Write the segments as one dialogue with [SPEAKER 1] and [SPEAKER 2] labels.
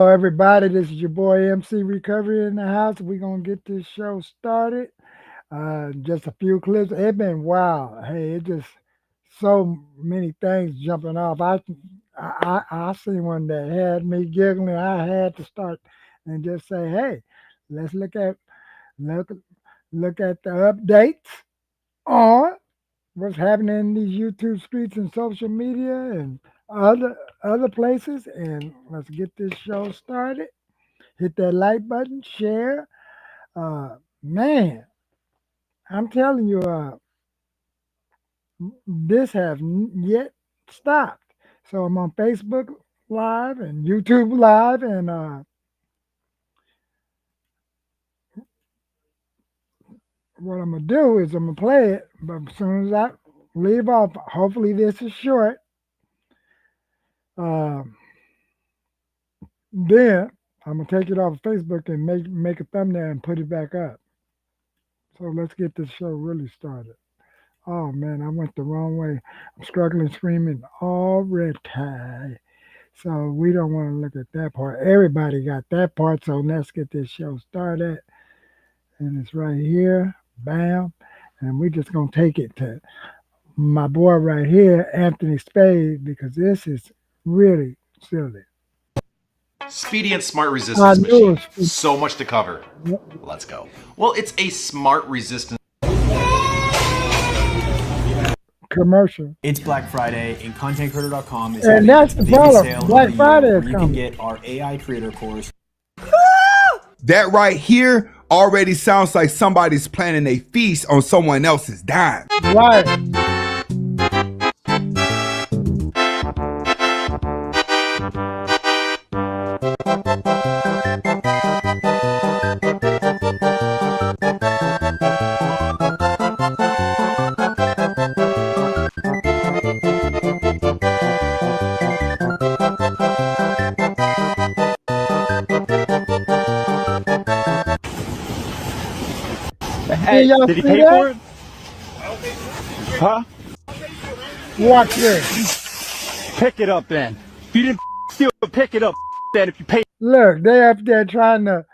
[SPEAKER 1] Hello, everybody. This is your boy MC Recovery in the house. We're gonna get this show started. Just a few clips. It been wild. Hey, it just so many things jumping off. I seen one that had me giggling. I had to start and just say, hey, let's look look at the updates on what's happening in these YouTube streets and social media and other places. And let's get this show started. Hit that like button, share. Man, I'm telling you, this has yet stopped. So I'm on Facebook Live and YouTube Live, and what I'm gonna do is I'm gonna play it. But as soon as I leave off, hopefully this is short. Uh, then I'm gonna take it off of Facebook and make a thumbnail and put it back up. So let's get this show really started. Oh man, I went the wrong way. I'm struggling screaming already. So we don't want to look at that part. Everybody got that part. So let's get this show started. And it's right here. Bam. And we just gonna take it to my boy right here, Anthony Spade, because this is really silly.
[SPEAKER 2] Speedy and smart
[SPEAKER 1] I
[SPEAKER 2] resistance
[SPEAKER 1] knew
[SPEAKER 2] machine.
[SPEAKER 1] it
[SPEAKER 2] So much to cover. Let's go. Well, it's a smart resistance.
[SPEAKER 1] commercial.
[SPEAKER 3] It's Black Friday, and ContentCreator.com is
[SPEAKER 1] And
[SPEAKER 3] having
[SPEAKER 1] that's
[SPEAKER 3] the
[SPEAKER 1] the
[SPEAKER 3] biggest
[SPEAKER 1] problem.
[SPEAKER 3] sale
[SPEAKER 1] Black
[SPEAKER 3] of the
[SPEAKER 1] Friday
[SPEAKER 3] year,
[SPEAKER 1] is
[SPEAKER 3] where you can
[SPEAKER 1] coming.
[SPEAKER 3] get our AI Creator course.
[SPEAKER 4] That right here already sounds like somebody's planning a feast on someone else's dime.
[SPEAKER 1] Right.
[SPEAKER 5] Hey,
[SPEAKER 1] y'all
[SPEAKER 5] did he
[SPEAKER 1] see
[SPEAKER 5] pay
[SPEAKER 1] that?
[SPEAKER 5] for it? Huh?
[SPEAKER 1] Watch this.
[SPEAKER 5] Pick it up then. If you didn't steal it, pick it up then if you paid.
[SPEAKER 1] Look, they up there trying to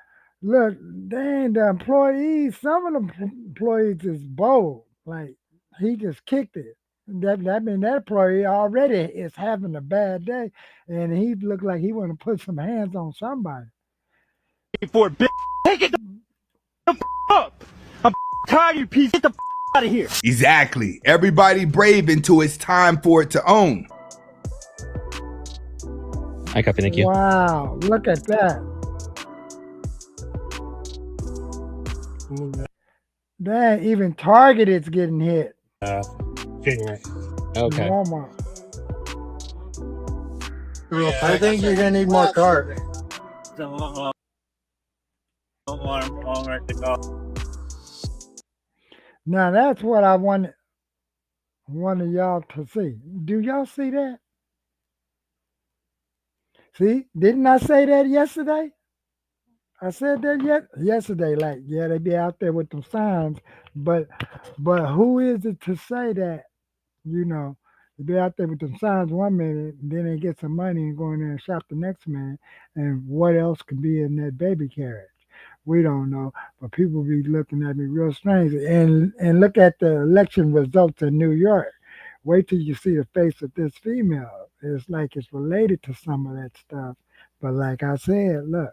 [SPEAKER 1] look. Dang, the employees. Some of the employees is bold. Like he just kicked it. That mean that employee already is having a bad day, and he looked like he want to put some hands on somebody.
[SPEAKER 5] For it, bitch. Take it the up. I'm tired of you piece. Get the out of here.
[SPEAKER 4] Exactly. Everybody brave until it's time for it to own.
[SPEAKER 6] I copy, thank you.
[SPEAKER 1] Wow, look at that. Dang, even Target is getting hit.
[SPEAKER 6] Okay.
[SPEAKER 1] Walmart.
[SPEAKER 7] I think you're gonna need more carbs.
[SPEAKER 1] Now that's what I wanted y'all to see. Do y'all see that? See, didn't I say that yesterday? I said that yesterday. Like, yeah, they be out there with them signs, but who is it to say that? You know, they be out there with them signs one minute, and then they get some money and go in there and shop the next minute. And what else could be in that baby carriage? We don't know, but people be looking at me real strange. And look at the election results in New York. Wait till you see the face of this female. It's like it's related to some of that stuff. But like I said, look.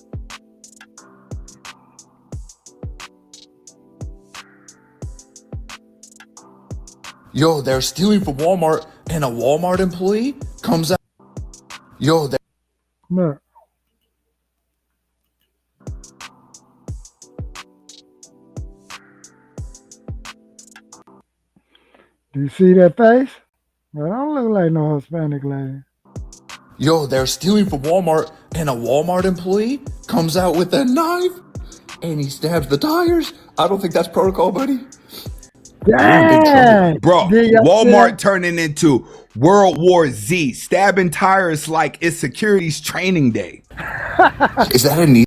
[SPEAKER 8] Yo, they're stealing from Walmart, and a Walmart employee comes out. Yo,
[SPEAKER 1] Look. Do you see that face? Well, I don't look like no Hispanic lady.
[SPEAKER 8] Yo, they're stealing from Walmart, and a Walmart employee comes out with a knife, and he stabs the tires. I don't think that's protocol, buddy.
[SPEAKER 1] Dang!
[SPEAKER 4] Bro,
[SPEAKER 1] Did y'all see
[SPEAKER 4] Walmart
[SPEAKER 1] that?
[SPEAKER 4] turning into World War Z, stabbing tires like it's security's training day.
[SPEAKER 8] Is that a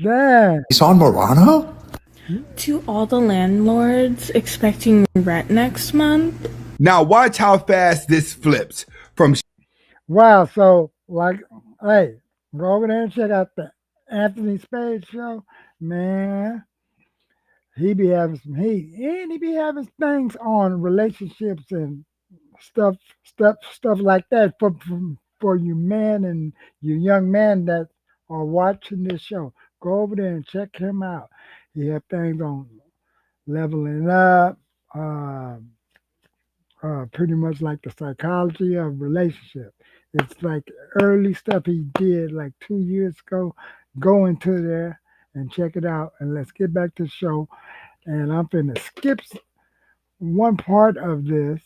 [SPEAKER 1] Dang.
[SPEAKER 8] Nissan Murano?
[SPEAKER 9] To all the landlords expecting rent next month,
[SPEAKER 4] Now watch how fast this flips from
[SPEAKER 1] Wow. So, like, hey, Go over there and check out the Anthony Spade show. Man, he be having some heat. And he be having things on relationships and stuff like that for you men and you young men that are watching this show. Go over there and check him out. He have things on leveling up, pretty much like the psychology of relationship. It's like early stuff he did like 2 years ago. Go into there and check it out. And let's get back to the show. And I'm finna skip one part of this,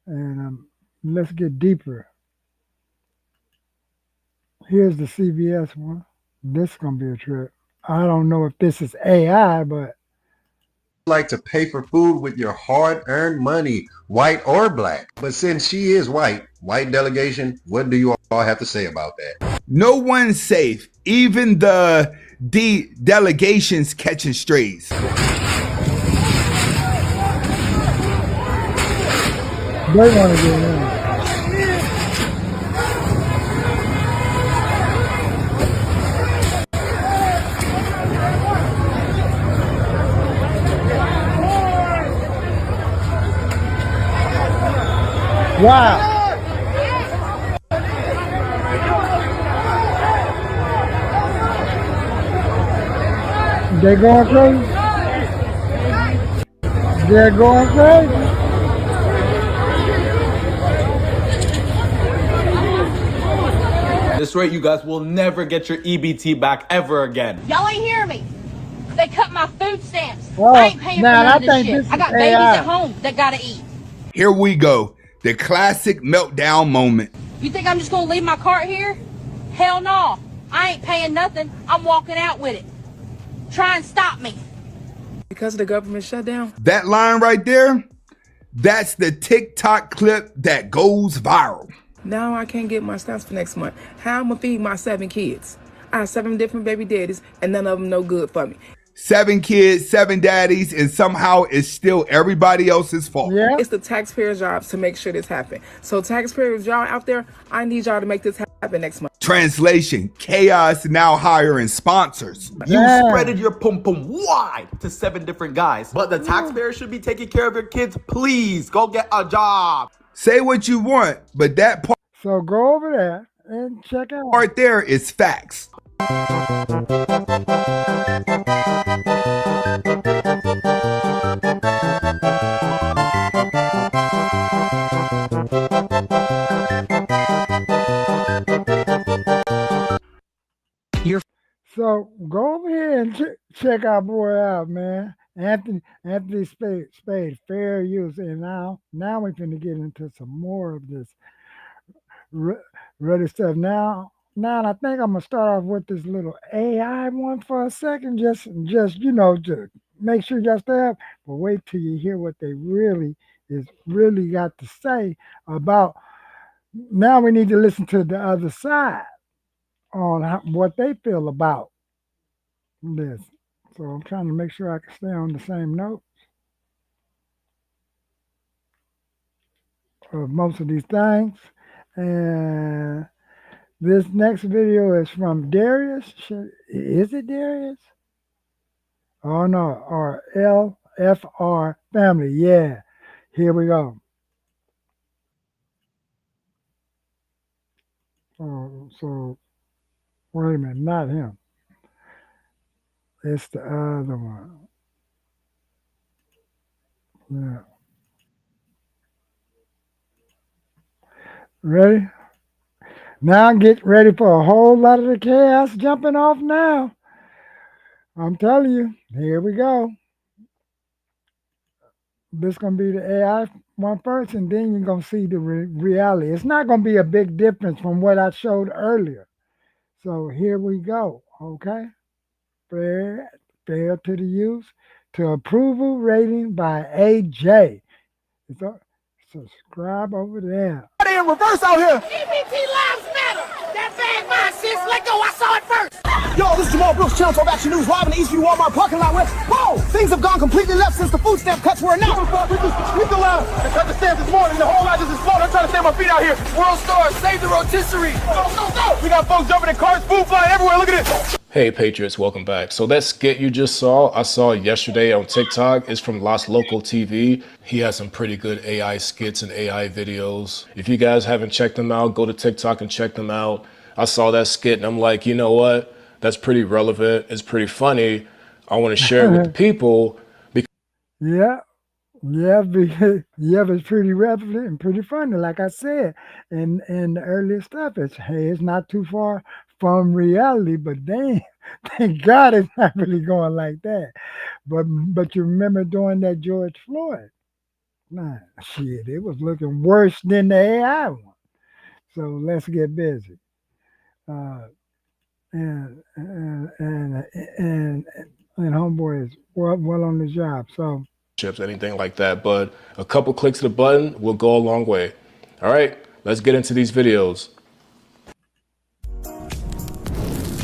[SPEAKER 1] and let's get deeper. Here's the CVS one. This is gonna be a trip. I don't know if this is AI, but
[SPEAKER 10] like to pay for food with your hard-earned money, white or black. But since she is white delegation, what do you all have to say about that?
[SPEAKER 4] No one's safe. Even the delegations catching strays.
[SPEAKER 1] they want to get in. Wow. They're going crazy. They're going crazy.
[SPEAKER 11] This rate, you guys will never get your EBT back ever again.
[SPEAKER 12] Y'all ain't hear me. They cut my food stamps.
[SPEAKER 1] Well,
[SPEAKER 12] I ain't paying for none of this shit. I got babies
[SPEAKER 1] AI.
[SPEAKER 12] at home that gotta eat.
[SPEAKER 4] Here we go. The classic meltdown moment.
[SPEAKER 12] You think I'm just gonna leave my cart here? Hell no. I ain't paying nothing. I'm walking out with it. Try and stop me.
[SPEAKER 13] Because of the government shutdown?
[SPEAKER 4] That line right there, that's the TikTok clip that goes viral.
[SPEAKER 13] Now I can't get my stamps for next month. How am I feed my 7 kids? I have 7 different baby daddies, and none of them no good for me.
[SPEAKER 4] 7 kids, 7 daddies, and somehow it's still everybody else's fault.
[SPEAKER 1] Yeah.
[SPEAKER 13] It's the taxpayers' jobs to make sure this happens. So taxpayers, y'all out there, I need y'all to make this happen next month.
[SPEAKER 4] Translation, chaos now hiring sponsors.
[SPEAKER 11] You spreaded your pum-pum wide to 7 different guys. But the taxpayer should be taking care of your kids. Please, go get a job.
[SPEAKER 4] Say what you want, but that part
[SPEAKER 1] So go over there and check out.
[SPEAKER 4] right there is facts.
[SPEAKER 1] So go over here and check our boy out, man. Anthony Spade, fair use. And now we're finna get into some more of this ready stuff. Now I think I'm gonna start off with this little AI one for a second, just to make sure y'all stay up. But wait till you hear what they really got to say about. Now we need to listen to the other side on what they feel about this. So I'm trying to make sure I can stay on the same note of most of these things. And this next video is from Darius. Is it Darius? Oh no, or LFR family. Yeah, here we go. So wait a minute, not him. It's the other one. Yeah. Ready? Now get ready for a whole lot of the chaos jumping off now. I'm telling you, here we go. This is going to be the AI one first, and then you're going to see the reality. It's not going to be a big difference from what I showed earlier. So here we go, okay? Fair to the use, to approval rating by AJ. Subscribe over there.
[SPEAKER 5] They in reverse out here.
[SPEAKER 12] EBT lives matter. That bag mine, sis. Let go. I saw it first.
[SPEAKER 5] Yo,
[SPEAKER 14] Yo, this is Jamal Brooks, Channel 12 Action News, live in the Eastview Walmart parking lot where, whoa, things have gone completely left since the food stamp cuts were announced. We cut the stamp this morning, the whole lot just exploded. I'm trying to stand my feet out here. World Star, save the rotisserie. Go. We got folks jumping in cars, food flying everywhere. Look at this.
[SPEAKER 6] Hey Patriots, welcome back. So that skit you just saw, I saw it yesterday on TikTok. It's from Las Local TV. He has some pretty good AI skits and AI videos. If you guys haven't checked them out, go to TikTok and check them out. I saw that skit and I'm like, you know what? That's pretty relevant. It's pretty funny. I want to share it with the people.
[SPEAKER 1] Yeah, it's pretty relevant and pretty funny. Like I said, in the earlier stuff, it's not too far from reality, but dang, thank God it's not really going like that. But you remember during that George Floyd? Nah, shit, it was looking worse than the AI one. So let's get busy. And homeboy is well on the job. So
[SPEAKER 6] Anything like that, but a couple clicks of the button will go a long way. All right, let's get into these videos.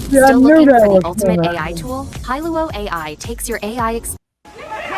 [SPEAKER 1] Yeah,
[SPEAKER 15] Still looking for the ultimate AI tool? Hailuo AI takes your AI
[SPEAKER 5] Grab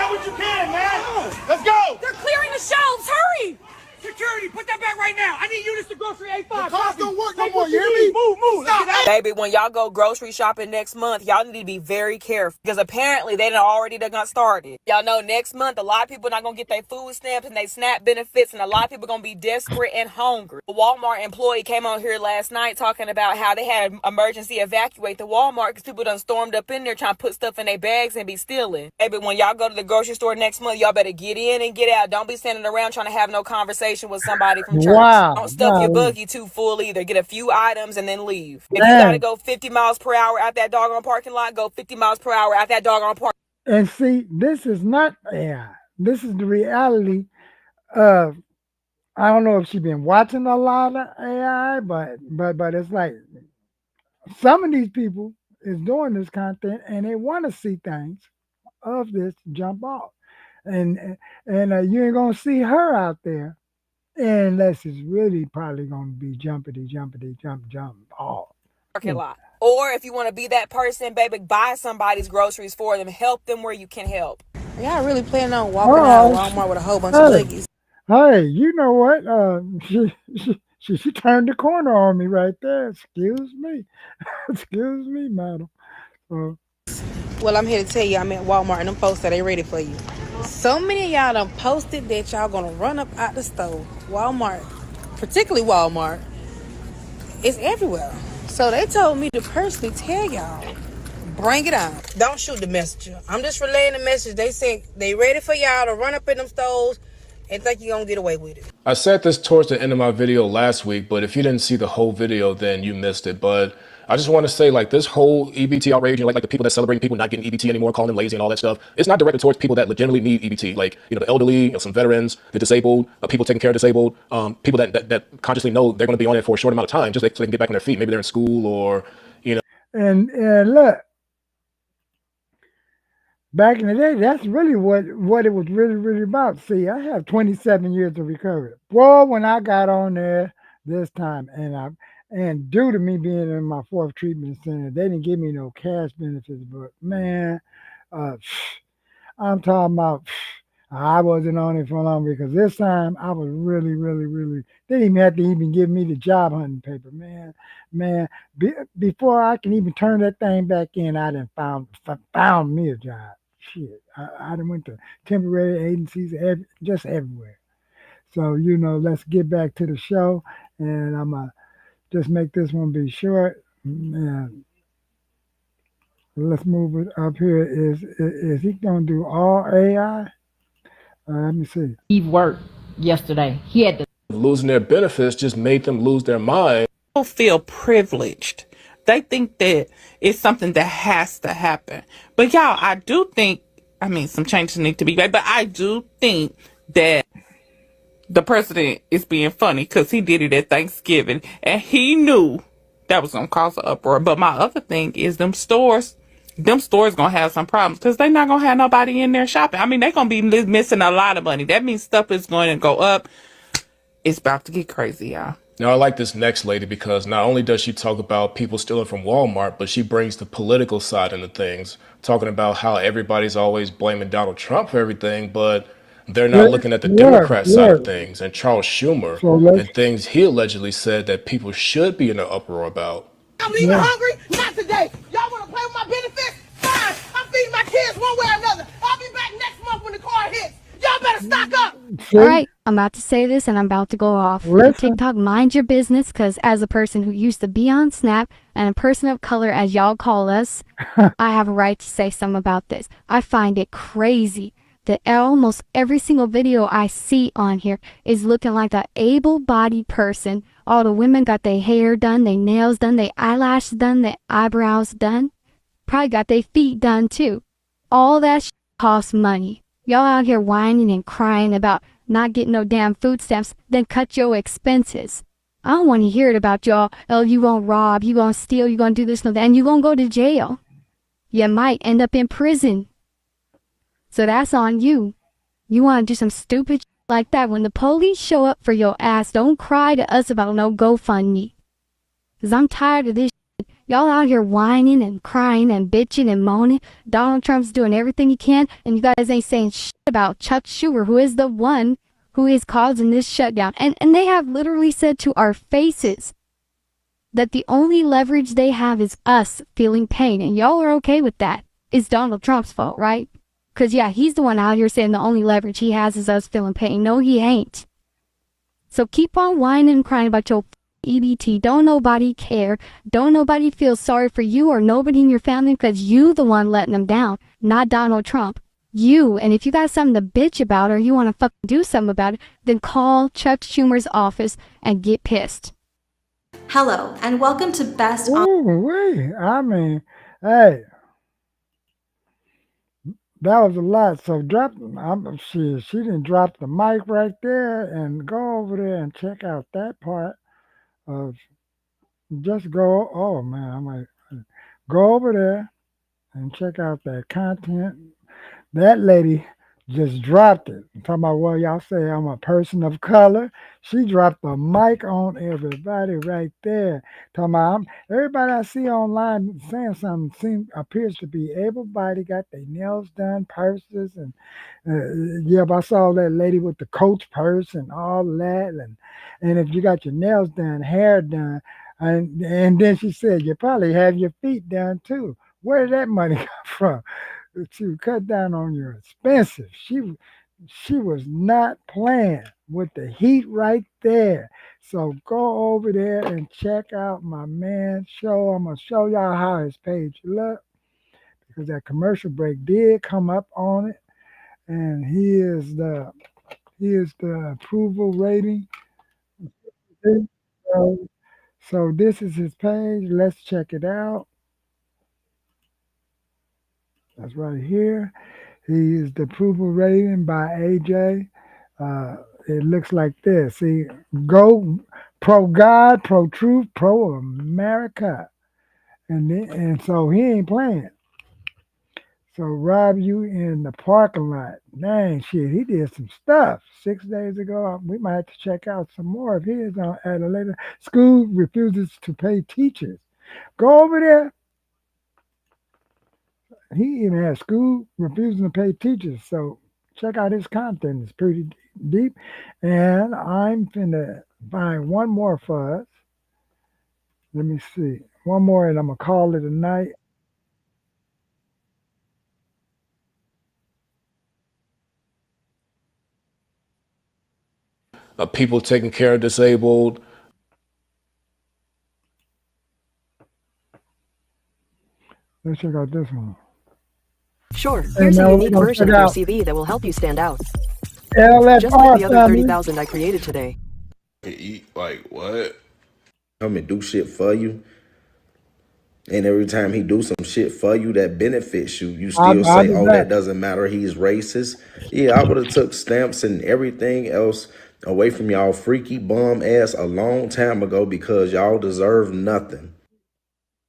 [SPEAKER 5] what you can, man! Let's go!
[SPEAKER 12] They're clearing the shelves. Hurry!
[SPEAKER 5] Security, put that back right now! I need units to grocery A5.
[SPEAKER 14] The cars don't work no more, you hear me?
[SPEAKER 5] Move! Let's get out.
[SPEAKER 16] Baby, when y'all go grocery shopping next month, y'all need to be very careful because apparently they already got started. Y'all know next month a lot of people not gonna get their food stamps and they SNAP benefits, and a lot of people gonna be desperate and hungry. A Walmart employee came on here last night talking about how they had emergency evacuate the Walmart because people done stormed up in there trying to put stuff in their bags and be stealing. Baby, when y'all go to the grocery store next month, y'all better get in and get out. Don't be standing around trying to have no conversation with somebody from church.
[SPEAKER 1] Wow.
[SPEAKER 16] Don't stuff your buggy too full either. Get a few items and then leave. If you gotta go 50 miles per hour out that doggone parking lot, go 50 miles per hour out that doggone parking lot.
[SPEAKER 1] And see, this is not AI. This is the reality of, I don't know if she's been watching a lot of AI, but it's like some of these people is doing this content and they want to see things of this jump off. And you ain't gonna see her out there unless it's really probably gonna be jump off.
[SPEAKER 16] Parking lot. Or if you want to be that person, baby, buy somebody's groceries for them. Help them where you can help.
[SPEAKER 13] Y'all really planning on walking out of Walmart with a whole bunch of buggies?
[SPEAKER 1] Hey, you know what? She turned the corner on me right there. Excuse me. Excuse me, madam.
[SPEAKER 13] Well, I'm here to tell you I'm at Walmart and them folks said they ready for you. So many of y'all done posted that y'all gonna run up out the store. Walmart, particularly Walmart, it's everywhere. So they told me to personally tell y'all, bring it on. Don't shoot the messenger. I'm just relaying the message. They said they ready for y'all to run up in them stores and think you're gonna get away with it.
[SPEAKER 6] I said this towards the end of my video last week, but if you didn't see the whole video, then you missed it. But I just want to say, like, this whole EBT outrage, like the people that celebrate people not getting EBT anymore, calling them lazy and all that stuff, it's not directed towards people that legitimately need EBT. Like, the elderly, some veterans, the disabled, people taking care of disabled, people that consciously know they're going to be on it for a short amount of time, just so they can get back on their feet. Maybe they're in school or,
[SPEAKER 1] And look, back in the day, that's really what it was really about. See, I have 27 years of recovery. Boy, when I got on there this time, and due to me being in my fourth treatment center, they didn't give me no cash benefits. But man, I'm talking about, I wasn't on it for long because this time I was really. They didn't even have to even give me the job hunting paper, man. Before I can even turn that thing back in, I done found me a job. Shit, I done went to temporary agencies just everywhere. So let's get back to the show, and I'm gonna just make this one be short. And let's move it up here. Is he gonna do all AI? Let me see.
[SPEAKER 17] He worked yesterday. He had to.
[SPEAKER 6] Losing their benefits just made them lose their mind.
[SPEAKER 18] People feel privileged. They think that it's something that has to happen. But y'all, I do think, some changes need to be made, but I do think that the president is being funny because he did it at Thanksgiving and he knew that was going to cause an uproar. But my other thing is them stores going to have some problems because they're not going to have nobody in there shopping. They're going to be missing a lot of money. That means stuff is going to go up. It's about to get crazy, y'all.
[SPEAKER 6] Now, I like this next lady because not only does she talk about people stealing from Walmart, but she brings the political side into things, talking about how everybody's always blaming Donald Trump for everything, but they're not looking at the Democrat side of things and Charles Schumer
[SPEAKER 1] So let's.
[SPEAKER 6] and things he allegedly said that people should be in an uproar about.
[SPEAKER 14] I'm leaving hungry? Not today. Y'all want to play with my benefits? Fine. I'm feeding my kids one way or another. I'll be back next month when the car hits. Y'all better stock up.
[SPEAKER 1] See?
[SPEAKER 19] All right, I'm about to say this and I'm about to go off.
[SPEAKER 1] Listen.
[SPEAKER 19] TikTok, mind your business, because as a person who used to be on Snap and a person of color, as y'all call us, I have a right to say something about this. I find it crazy that almost every single video I see on here is looking like an able-bodied person. All the women got their hair done, their nails done, their eyelashes done, their eyebrows done. Probably got their feet done too. All that costs money. Y'all out here whining and crying about not getting no damn food stamps, then cut your expenses. I don't want to hear it about y'all. Oh, you gonna rob, you gonna steal, you gonna do this and that, and you gonna go to jail. You might end up in prison. So that's on you. You want to do some stupid shit like that. When the police show up for your ass, don't cry to us about no GoFundMe. Because I'm tired of this shit. Y'all out here whining and crying and bitching and moaning. Donald Trump's doing everything he can, and you guys ain't saying shit about Chuck Schumer, who is the one who is causing this shutdown. And they have literally said to our faces that the only leverage they have is us feeling pain. And y'all are okay with that. It's Donald Trump's fault, right? Because, yeah, he's the one out here saying the only leverage he has is us feeling pain. No, he ain't. So keep on whining and crying about your EBT. Don't nobody care. Don't nobody feel sorry for you or nobody in your family, because you the one letting them down, not Donald Trump. You. And if you got something to bitch about or you want to fucking do something about it, then call Chuck Schumer's office and get pissed.
[SPEAKER 20] Hello, and welcome to Best.
[SPEAKER 1] Ooh, I mean, hey, that was a lot. So she didn't drop the mic right there, and go over there and check out that part of just go. Oh man, I might go over there and check out that content. That lady just dropped it. I'm talking about what y'all say I'm a person of color. She dropped the mic on everybody right there. Talking about everybody I see online saying something appears to be able-bodied, got their nails done, purses, and yeah, but I saw that lady with the Coach purse and all that, and if you got your nails done, hair done, and then she said you probably have your feet done too. Where did that money come from? To cut down on your expenses. She was not playing with the heat right there. So go over there and check out my man's show. I'm gonna show y'all how his page look, because that commercial break did come up on it, and he is the approval rating. So this is his page. Let's check it out. That's right here. He is the approval rating by AJ. It looks like this. See, go pro God, pro truth, pro America, and so he ain't playing. So rob you in the parking lot. Dang shit, he did some stuff 6 days ago. We might have to check out some more of his at a later. School refuses to pay teachers. Go over there. He even has school refusing to pay teachers. So check out his content. It's pretty deep. And I'm finna find one more for us. Let me see. One more, and I'm going to call it a night.
[SPEAKER 6] People taking care of disabled.
[SPEAKER 1] Let's check out this one.
[SPEAKER 21] Sure, here's a unique version of your CV that will help you stand out. Just like the other 30,000 I created today.
[SPEAKER 22] Eat like what? Come and do shit for you. And every time he do some shit for you that benefits you, you still say, oh, that doesn't matter, he's racist. Yeah, I would have took stamps and everything else away from y'all freaky bum ass a long time ago, because y'all deserve nothing.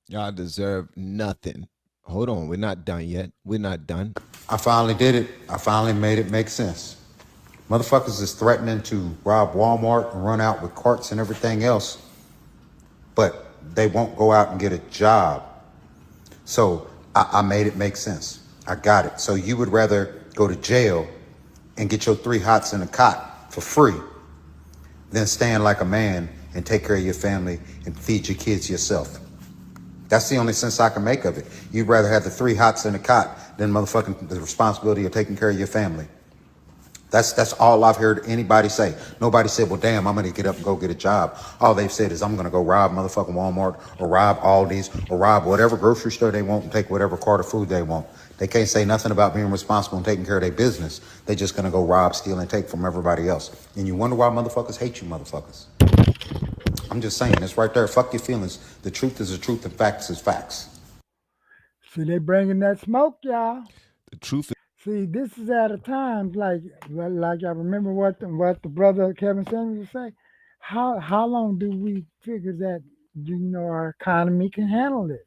[SPEAKER 23] Y'all deserve nothing. Hold on, we're not done yet. We're not done.
[SPEAKER 24] I finally did it. I finally made it make sense.
[SPEAKER 2] Motherfuckers is threatening to rob Walmart and run out with carts and everything else, but they won't go out and get a job. So I made it make sense. I got it. So you would rather go to jail and get your 3 hots in a cot for free than stand like a man and take care of your family and feed your kids yourself. That's the only sense I can make of it. You'd rather have the 3 hots in a cot than motherfucking the responsibility of taking care of your family. That's all I've heard anybody say. Nobody said, well, damn, I'm going to get up and go get a job. All they've said is, I'm going to go rob motherfucking Walmart or rob Aldi's or rob whatever grocery store they want and take whatever cart of food they want. They can't say nothing about being responsible and taking care of their business. They're just going to go rob, steal, and take from everybody else. And you wonder why motherfuckers hate you motherfuckers. I'm just saying, it's right there. Fuck your feelings. The truth is the truth and facts is facts.
[SPEAKER 1] See, they bringing that smoke, y'all.
[SPEAKER 23] The truth is.
[SPEAKER 1] See, this is at a time like I remember what the brother Kevin Samuels say. How long do we figure that our economy can handle this?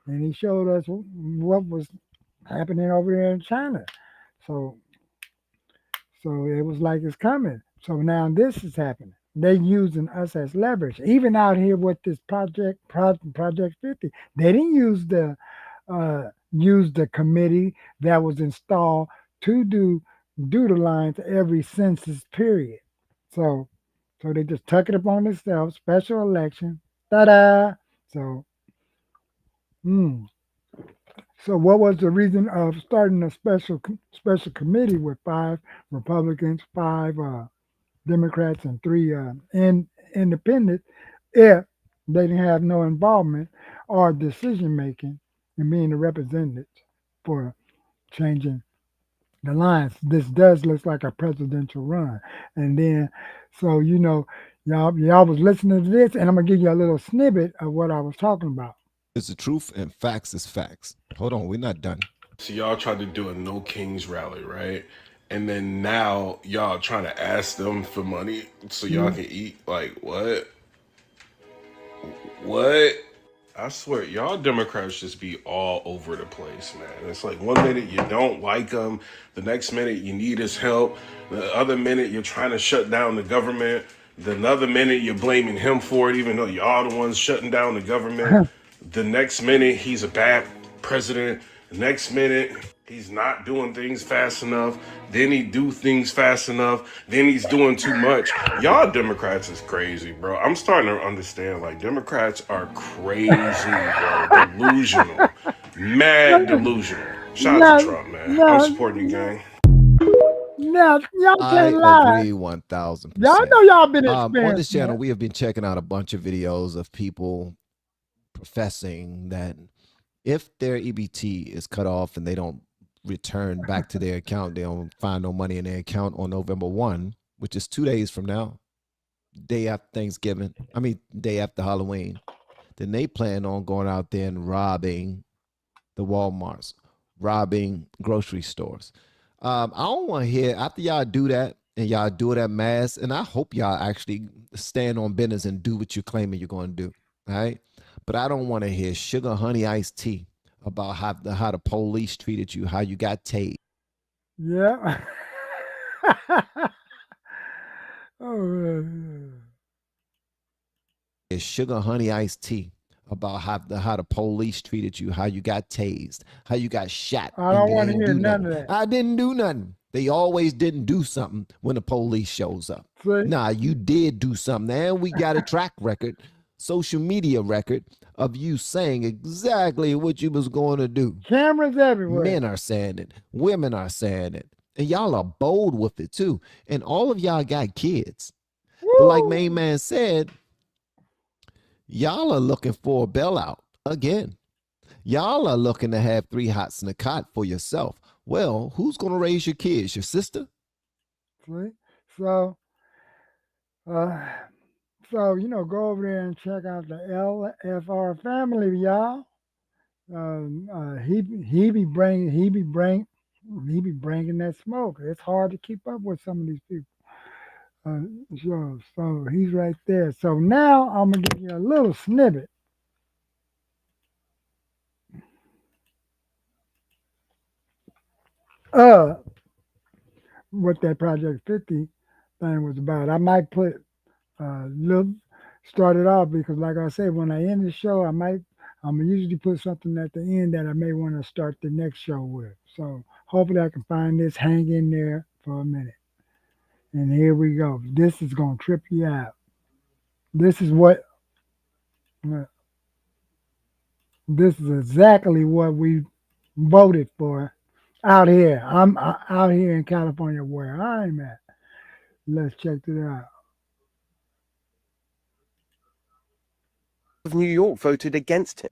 [SPEAKER 1] And he showed us what was happening over there in China. So it was like it's coming. So now this is happening. They using us as leverage. Even out here with this project 50, they didn't use the committee that was installed to do the lines every census period. So they just tuck it upon themselves. Special election, ta-da! So, So what was the reason of starting a special committee with 5 Republicans, 5 Democrats, and 3 independents if they didn't have no involvement or decision making in being the representatives for changing the lines? This does look like a presidential run. And then, so y'all was listening to this, and I'm gonna give you a little snippet of what I was talking about.
[SPEAKER 23] It's the truth and facts is facts. Hold on, we're not done.
[SPEAKER 3] So y'all tried to do a No Kings rally, right? And then now y'all trying to ask them for money so y'all can eat. Like, what? What? I swear, y'all Democrats just be all over the place, man. It's like 1 minute you don't like him, the next minute you need his help, the other minute you're trying to shut down the government, the another minute you're blaming him for it, even though y'all the ones shutting down the government. The next minute he's a bad president. The next minute he's not doing things fast enough. Then he do things fast enough. Then he's doing too much. Y'all Democrats is crazy, bro. I'm starting to understand, like, Democrats are crazy, bro. Delusional. Mad delusional. Shout out to Trump, man. I'm supporting you, gang.
[SPEAKER 1] Now, y'all can't lie.
[SPEAKER 23] I agree 1,000%.
[SPEAKER 1] Y'all know y'all been experienced.
[SPEAKER 23] On this channel, we have been checking out a bunch of videos of people professing that if their EBT is cut off and they don't return back to their account, they don't find no money in their account on November 1, which is 2 days from now, day after Thanksgiving, day after Halloween, then they plan on going out there and robbing the Walmarts, robbing grocery stores. I don't want to hear, after y'all do that, and y'all do it at mass, and I hope y'all actually stand on business and do what you're claiming you're going to do, all right? But I don't want to hear sugar, honey, iced tea about how the police treated you, how you got tased.
[SPEAKER 1] Yeah. Oh,
[SPEAKER 23] It's sugar, honey, iced tea about how the police treated you, how you got tased, how you got shot.
[SPEAKER 1] I don't want to hear none of that.
[SPEAKER 23] I didn't do nothing. They always didn't do something when the police shows up.
[SPEAKER 1] See?
[SPEAKER 23] Nah, you did do something. And we got a track record, social media record of you saying exactly what you was going to do.
[SPEAKER 1] Cameras everywhere.
[SPEAKER 23] Men are saying it. Women are saying it. And y'all are bold with it too. And all of y'all got kids. Woo! But like Main Man said, y'all are looking for a bailout again. Y'all are looking to have 3 hots in a cot for yourself. Well, who's going to raise your kids? Your sister?
[SPEAKER 1] See? So, go over there and check out the LFR family, y'all. He be bringing that smoke. It's hard to keep up with some of these people. So he's right there. So now I'm gonna give you a little snippet. what that Project 50 thing was about. I might put little start it off because, like I said, when I end the show, I'm usually put something at the end that I may want to start the next show with. So hopefully I can find this. Hang in there for a minute. And here we go. This is gonna trip you out. This is what. This is exactly what we voted for out here. I'm out here in California where I'm at. Let's check it out.
[SPEAKER 7] Of New York voted against him.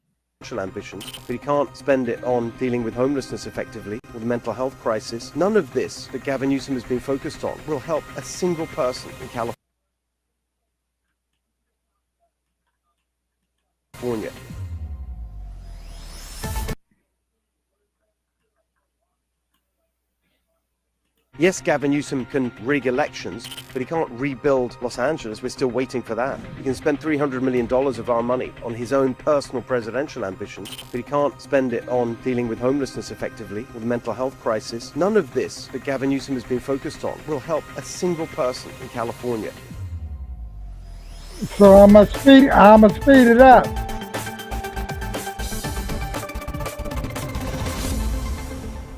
[SPEAKER 7] Ambitions, but he can't spend it on dealing with homelessness effectively or the mental health crisis. None of this that Gavin Newsom has been focused on will help a single person in California. Yes, Gavin Newsom can rig elections, but he can't rebuild Los Angeles. We're still waiting for that. He can spend $300 million of our money on his own personal presidential ambitions, but he can't spend it on dealing with homelessness effectively or the mental health crisis. None of this that Gavin Newsom has been focused on will help a single person in California.
[SPEAKER 1] So I'm gonna speed it up.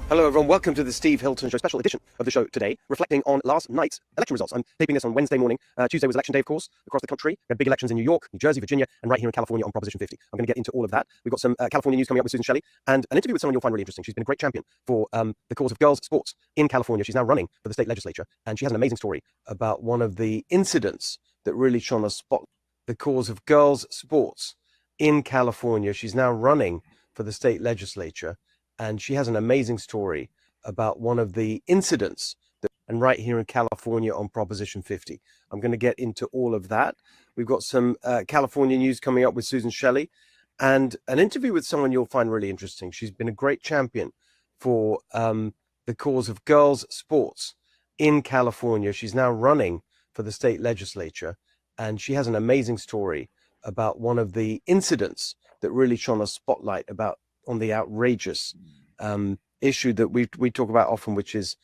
[SPEAKER 7] Hello everyone, welcome to the Steve Hilton Show special edition of the show today, reflecting on last night's election results. I'm taping this on Wednesday morning. Tuesday was election day, of course, across the country. We had big elections in New York, New Jersey, Virginia, and right here in California on Proposition 50. I'm going to get into all of that. We've got some California news coming up with Susan Shelley, and an interview with someone you'll find really interesting. She's been a great champion for the cause of girls' sports in California. She's now running for the state legislature, and she has an amazing story about one of the incidents that really shone a spot the cause of girls' sports in California. She's now running for the state legislature, and she has an amazing story about one of the incidents and right here in California on Proposition 50. I'm going to get into all of that. We've got some California news coming up with Susan Shelley and an interview with someone you'll find really interesting. She's been a great champion for the cause of girls' sports in California. She's now running for the state legislature, and she has an amazing story about one of the incidents that really shone a spotlight on the outrageous issue that we talk about often, which is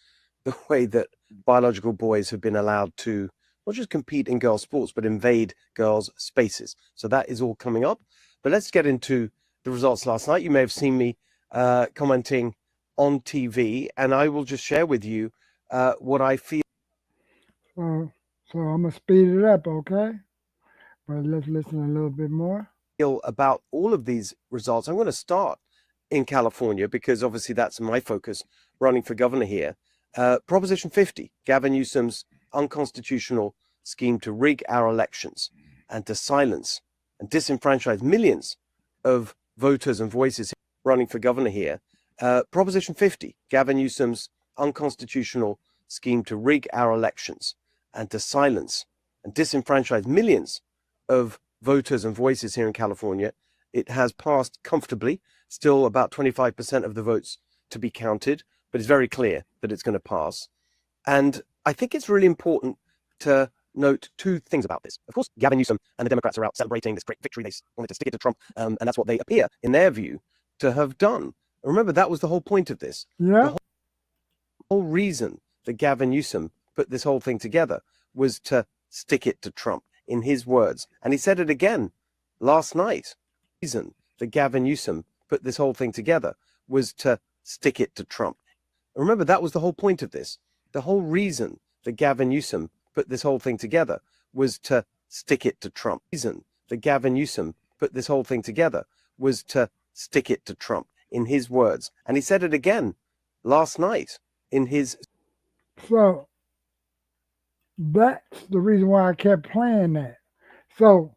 [SPEAKER 7] the way that biological boys have been allowed to not just compete in girls' sports, but invade girls' spaces. So that is all coming up. But let's get into the results last night. You may have seen me commenting on TV, and I will just share with you what I feel.
[SPEAKER 1] So I'm gonna speed it up, okay? But let's listen a little bit more.
[SPEAKER 7] About all of these results. I'm going to start in California because obviously that's my focus running for governor here. Proposition 50, Gavin Newsom's unconstitutional scheme to rig our elections and to silence and disenfranchise millions of voters and voices running for governor here. Proposition 50, Gavin Newsom's unconstitutional scheme to rig our elections and to silence and disenfranchise millions of voters and voices here in California. It has passed comfortably, still about 25% of the votes to be counted, but it's very clear that it's going to pass. And I think it's really important to note two things about this. Of course, Gavin Newsom and the Democrats are out celebrating this great victory. They wanted to stick it to Trump, and that's what they appear, in their view, to have done. Remember, that was the whole point of this.
[SPEAKER 1] Yeah.
[SPEAKER 7] The whole reason that Gavin Newsom put this whole thing together was to stick it to Trump, in his words. And he said it again last night. The reason that Gavin Newsom put this whole thing together was to stick it to Trump. Remember, that was the whole point of this. The whole reason that Gavin Newsom put this whole thing together was to stick it to Trump. The reason that Gavin Newsom put this whole thing together was to stick it to Trump, in his words. And he said it again last night in his...
[SPEAKER 1] So that's the reason why I kept playing that. So,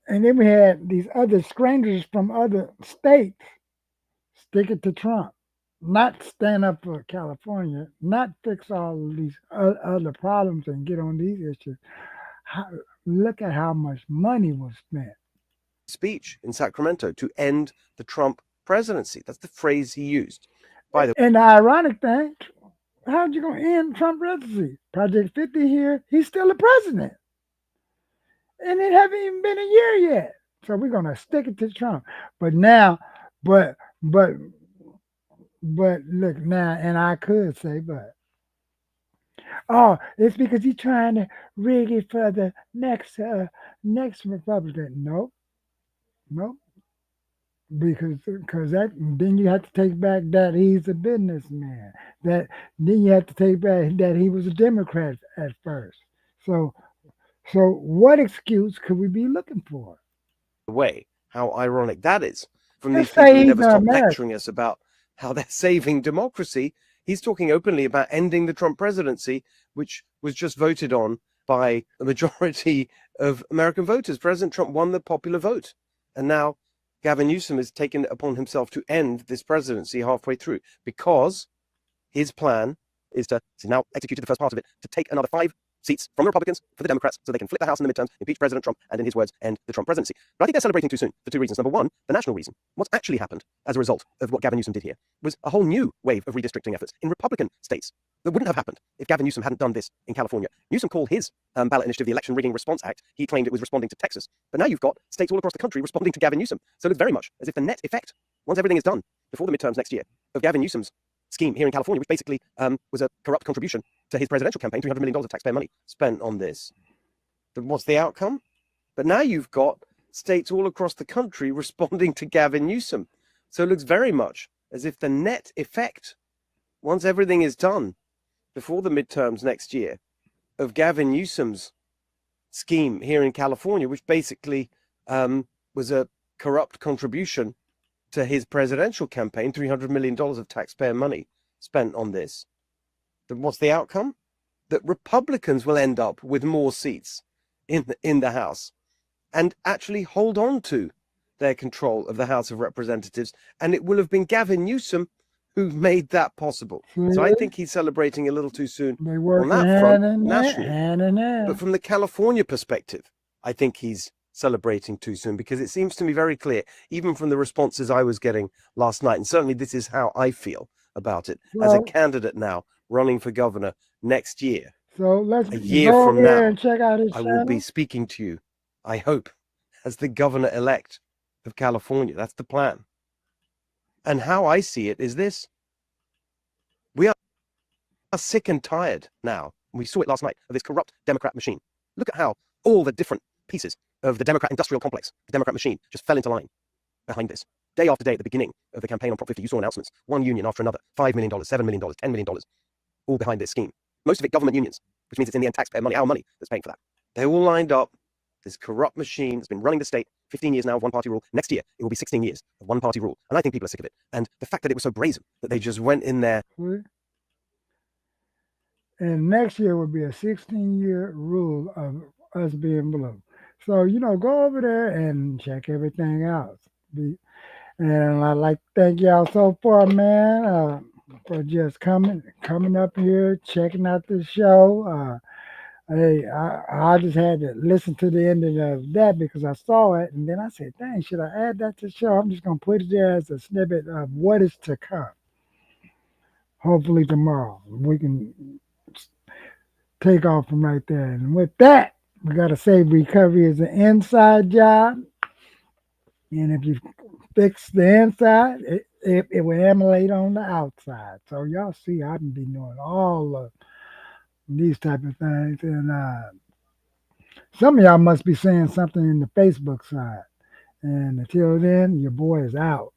[SPEAKER 1] and then we had these other strangers from other states stick it to Trump, not stand up for California, not fix all of these other problems and get on these issues. Look at how much money was spent.
[SPEAKER 7] Speech in Sacramento to end the Trump presidency. That's the phrase he used.
[SPEAKER 1] And the ironic thing, how'd you gonna end Trump presidency? Project 50 here, he's still the president. And it haven't even been a year yet. So we're gonna stick it to Trump. But now, but look now, and I could say, but Oh, it's because he's trying to rig it for the next Republican. Nope, nope. Because that then you have to take back that he's a businessman. That then you have to take back that he was a Democrat at first. So so what excuse could we be looking for?
[SPEAKER 7] Way. How ironic that is from these
[SPEAKER 1] Just
[SPEAKER 7] people
[SPEAKER 1] say
[SPEAKER 7] who
[SPEAKER 1] he's
[SPEAKER 7] never
[SPEAKER 1] an
[SPEAKER 7] stop
[SPEAKER 1] American.
[SPEAKER 7] lecturing us about how they're saving democracy. He's talking openly about ending the Trump presidency, which was just voted on by a majority of American voters. President Trump won the popular vote. And now Gavin Newsom has taken it upon himself to end this presidency halfway through because his plan is to now executed the first part of it, to take another 5 seats from the Republicans for the Democrats so they can flip the House in the midterms, impeach President Trump, and in his words, end the Trump presidency. But I think they're celebrating too soon for 2 reasons. Number one, the national reason. What's actually happened as a result of what Gavin Newsom did here was a whole new wave of redistricting efforts in Republican states that wouldn't have happened if Gavin Newsom hadn't done this in California. Newsom called his ballot initiative the Election Rigging Response Act. He claimed it was responding to Texas. But now you've got states all across the country responding to Gavin Newsom. So it looks very much as if the net effect, once everything is done before the midterms next year, of Gavin Newsom's scheme here in California, which basically was a corrupt contribution to his presidential campaign, $300 million of taxpayer money spent on this. What's the outcome? But now you've got states all across the country responding to Gavin Newsom. So it looks very much as if the net effect, once everything is done before the midterms next year, of Gavin Newsom's scheme here in California, which basically was a corrupt contribution to his presidential campaign, $300 million of taxpayer money spent on this. Then what's the outcome? That Republicans will end up with more seats in the House and actually hold on to their control of the House of Representatives. And it will have been Gavin Newsom who made that possible. So I think he's celebrating a little too soon
[SPEAKER 1] They work
[SPEAKER 7] on that
[SPEAKER 1] hand
[SPEAKER 7] front
[SPEAKER 1] in hand,
[SPEAKER 7] nationally.
[SPEAKER 1] hand in hand.
[SPEAKER 7] But from the California perspective, I think he's celebrating too soon because it seems to me very clear, even from the responses I was getting last night, and certainly this is how I feel about it as a
[SPEAKER 1] Well,
[SPEAKER 7] candidate now running for governor next year.
[SPEAKER 1] so let's
[SPEAKER 7] A year
[SPEAKER 1] go
[SPEAKER 7] from
[SPEAKER 1] over there
[SPEAKER 7] now,
[SPEAKER 1] and check out his
[SPEAKER 7] I will be
[SPEAKER 1] channel.
[SPEAKER 7] speaking to you, I hope, as the governor-elect of California. That's the plan. And how I see it is this. We are sick and tired now. We saw it last night of this corrupt Democrat machine. Look at how all the different pieces of the Democrat industrial complex, the Democrat machine, just fell into line behind this. Day after day at the beginning of the campaign on Prop 50, you saw announcements, one union after another, $5 million, $7 million, $10 million, all behind this scheme. Most of it government unions, which means it's in the end taxpayer money, our money, that's paying for that. They all lined up. This corrupt machine that's been running the state 15 years now of one-party rule. Next year, it will be 16 years of one-party rule. And I think people are sick of it. And the fact that it was so brazen that they just went in there.
[SPEAKER 1] And next year will be a 16-year rule of us being blue. So, go over there and check everything out. And I'd like to thank y'all so far, man, for just coming up here, checking out the show. Hey, I just had to listen to the ending of that because I saw it, and then I said, dang, should I add that to the show? I'm just going to put it there as a snippet of what is to come. Hopefully tomorrow we can take off from right there. And with that, we got to say recovery is an inside job. And if you fix the inside, it will emulate on the outside. So y'all see, I've been doing all of these type of things. And some of y'all must be saying something in the Facebook side. And until then, your boy is out.